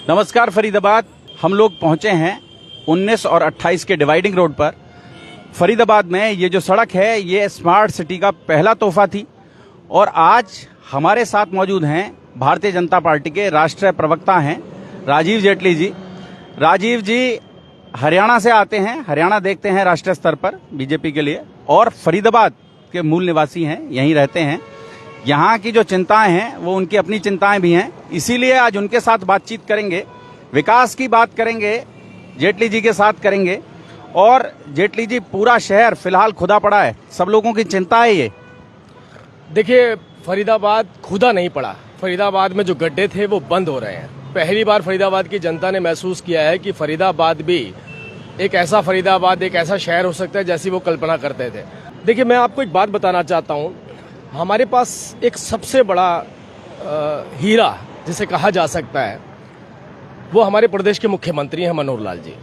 नमस्कार फरीदाबाद। हम लोग पहुंचे हैं 19 और 28 के डिवाइडिंग रोड पर। फरीदाबाद में ये जो सड़क है ये स्मार्ट सिटी का पहला तोहफा थी और आज हमारे साथ मौजूद हैं भारतीय जनता पार्टी के राष्ट्रीय प्रवक्ता हैं राजीव जेटली जी। राजीव जी हरियाणा से आते हैं, हरियाणा देखते हैं राष्ट्रीय स्तर पर बीजेपी के लिए, और फरीदाबाद के मूल निवासी हैं, यहीं रहते हैं। यहाँ की जो चिंताएं हैं वो उनकी अपनी चिंताएं भी हैं, इसीलिए आज उनके साथ बातचीत करेंगे, विकास की बात करेंगे, जेटली जी के साथ करेंगे। और जेटली जी, पूरा शहर फिलहाल खुदा पड़ा है, सब लोगों की चिंता है ये। देखिए, फरीदाबाद खुदा नहीं पड़ा। फरीदाबाद में जो गड्ढे थे वो बंद हो रहे हैं। पहली बार फरीदाबाद की जनता ने महसूस किया है कि फरीदाबाद भी एक ऐसा फरीदाबाद, एक ऐसा शहर हो सकता है जैसी वो कल्पना करते थे। देखिए, मैं आपको एक बात बताना चाहता हूँ। हमारे पास एक सबसे बड़ा हीरा जिसे कहा जा सकता है वो हमारे प्रदेश के मुख्यमंत्री हैं मनोहर लाल जी।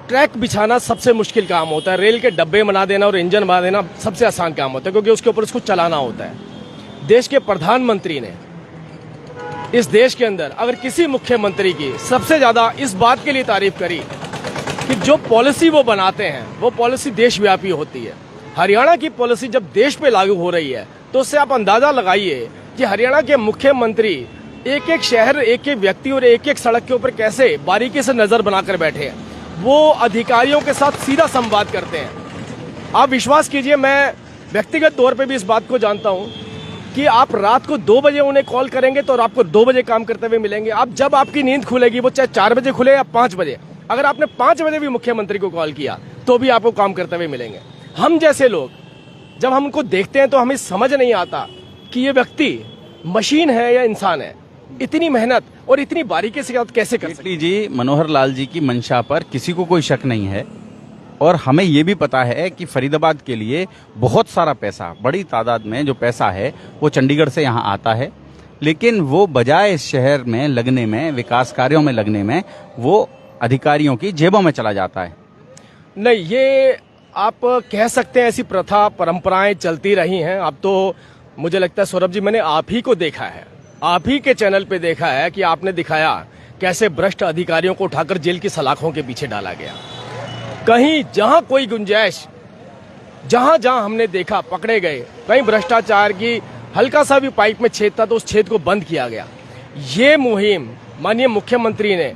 ट्रैक बिछाना सबसे मुश्किल काम होता है, रेल के डब्बे बना देना और इंजन बना देना सबसे आसान काम होता है, क्योंकि उसके ऊपर उसको चलाना होता है। देश के प्रधानमंत्री ने इस देश के अंदर अगर किसी मुख्यमंत्री की सबसे ज्यादा इस बात के लिए तारीफ करी कि जो पॉलिसी वो बनाते हैं वो पॉलिसी देशव्यापी होती है। हरियाणा की पॉलिसी जब देश पे लागू हो रही है तो उससे आप अंदाजा लगाइए कि हरियाणा के मुख्यमंत्री एक एक शहर, एक एक व्यक्ति और एक एक सड़क के ऊपर कैसे बारीकी से नजर बनाकर बैठे हैं। वो अधिकारियों के साथ सीधा संवाद करते हैं। आप विश्वास कीजिए, मैं व्यक्तिगत तौर पे भी इस बात को जानता हूं कि आप रात को 2 बजे उन्हें कॉल करेंगे तो आपको 2 बजे काम करते हुए मिलेंगे। आप जब आपकी नींद खुलेगी, वो चाहे 4 बजे खुले या 5 बजे, अगर आपने 5 बजे भी मुख्यमंत्री को कॉल किया तो भी आपको काम करते हुए मिलेंगे। हम जैसे लोग जब हम उनको देखते हैं तो हमें समझ नहीं आता कि ये व्यक्ति मशीन है या इंसान है। इतनी मेहनत और इतनी बारीकी से कैसे कर सकते। जी, मनोहर लाल जी की मंशा पर किसी को कोई शक नहीं है और हमें ये भी पता है कि फरीदाबाद के लिए बहुत सारा पैसा, बड़ी तादाद में जो पैसा है वो चंडीगढ़ से यहाँ आता है, लेकिन वो बजाय इस शहर में लगने में, विकास कार्यों में लगने में, वो अधिकारियों की जेबों में चला जाता है। नहीं, ये आप कह सकते हैं ऐसी प्रथा परंपराएं चलती रही हैं। अब तो मुझे लगता है सौरभ जी, मैंने आप ही को देखा है, आप ही के चैनल पे देखा है कि आपने दिखाया कैसे भ्रष्ट अधिकारियों को उठाकर जेल की सलाखों के पीछे डाला गया। कहीं जहां कोई गुंजाइश, जहां जहां हमने देखा पकड़े गए, कहीं भ्रष्टाचार की हल्का सा भी पाइप में छेद था तो उस छेद को बंद किया गया। ये मुहिम माननीय मुख्यमंत्री ने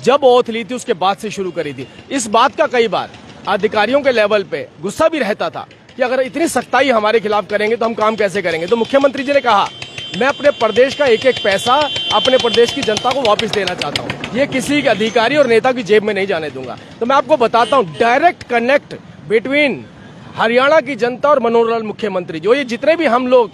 जब ओथ ली थी उसके बाद से शुरू करी थी। इस बात का कई बार अधिकारियों के लेवल पे गुस्सा भी रहता था कि अगर इतनी सख्ताई हमारे खिलाफ करेंगे तो हम काम कैसे करेंगे। तो मुख्यमंत्री जी ने कहा, मैं अपने प्रदेश का एक एक पैसा अपने प्रदेश की जनता को वापस देना चाहता हूँ, ये किसी अधिकारी और नेता की जेब में नहीं जाने दूंगा। तो मैं आपको बताता हूँ, डायरेक्ट कनेक्ट बिटवीन हरियाणा की जनता और मनोहर लाल मुख्यमंत्री, जो ये जितने भी हम लोग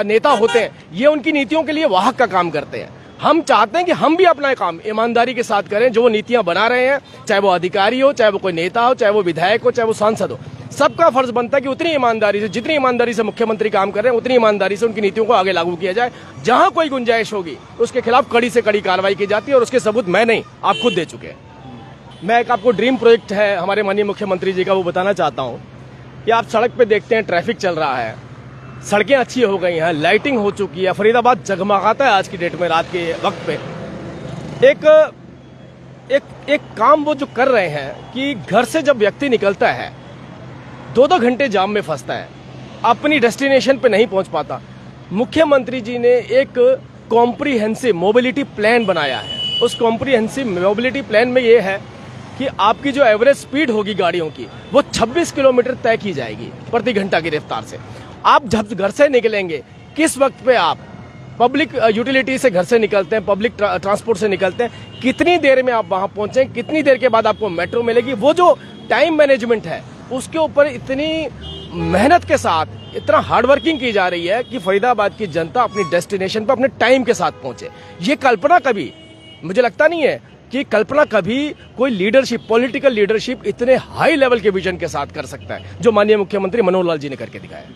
नेता होते हैं, ये उनकी नीतियों के लिए वाहक का काम करते हैं। हम चाहते हैं कि हम भी अपना काम ईमानदारी के साथ करें। जो वो नीतियां बना रहे हैं, चाहे वो अधिकारी हो, चाहे वो कोई नेता हो, चाहे वो विधायक हो, चाहे वो सांसद हो, सबका फर्ज बनता है कि उतनी ईमानदारी से, जितनी ईमानदारी से मुख्यमंत्री काम कर रहे हैं, उतनी ईमानदारी से उनकी नीतियों को आगे लागू किया जाए। जहां कोई गुंजाइश होगी उसके खिलाफ कड़ी से कड़ी कार्रवाई की जाती है और उसके सबूत मैं नहीं, आप खुद दे चुके हैं। मैं एक आपको ड्रीम प्रोजेक्ट है हमारे माननीय मुख्यमंत्री जी का, वो बताना चाहता हूँ कि आप सड़क पे देखते हैं ट्रैफिक चल रहा है, सड़कें अच्छी हो गई हैं, लाइटिंग हो चुकी है, फरीदाबाद जगमगाता है आज की डेट में। रात के वक्त पे एक काम वो जो कर रहे हैं कि घर से जब व्यक्ति निकलता है 2-2 घंटे जाम में फंसता है, अपनी डेस्टिनेशन पे नहीं पहुंच पाता। मुख्यमंत्री जी ने एक कॉम्प्रिहेंसिव मोबिलिटी प्लान बनाया है। उस कॉम्प्रिहेंसिव मोबिलिटी प्लान में ये है कि आपकी जो एवरेज स्पीड होगी गाड़ियों की वो 26 किलोमीटर तय की जाएगी प्रति घंटा की रफ्तार से। आप जब घर से निकलेंगे, किस वक्त पे आप पब्लिक यूटिलिटी से घर से निकलते हैं, पब्लिक ट्रांसपोर्ट से निकलते हैं, कितनी देर में आप वहां पहुंचे, कितनी देर के बाद आपको मेट्रो मिलेगी, वो जो टाइम मैनेजमेंट है उसके ऊपर इतनी मेहनत के साथ, इतना हार्डवर्किंग की जा रही है कि फरीदाबाद की जनता अपनी डेस्टिनेशन पर अपने टाइम के साथ पहुंचे। ये कल्पना कभी, मुझे लगता नहीं है कि कल्पना कभी कोई लीडरशिप, पॉलिटिकल लीडरशिप इतने हाई लेवल के विजन के साथ कर सकता है जो माननीय मुख्यमंत्री मनोहर लाल जी ने करके दिखाया है।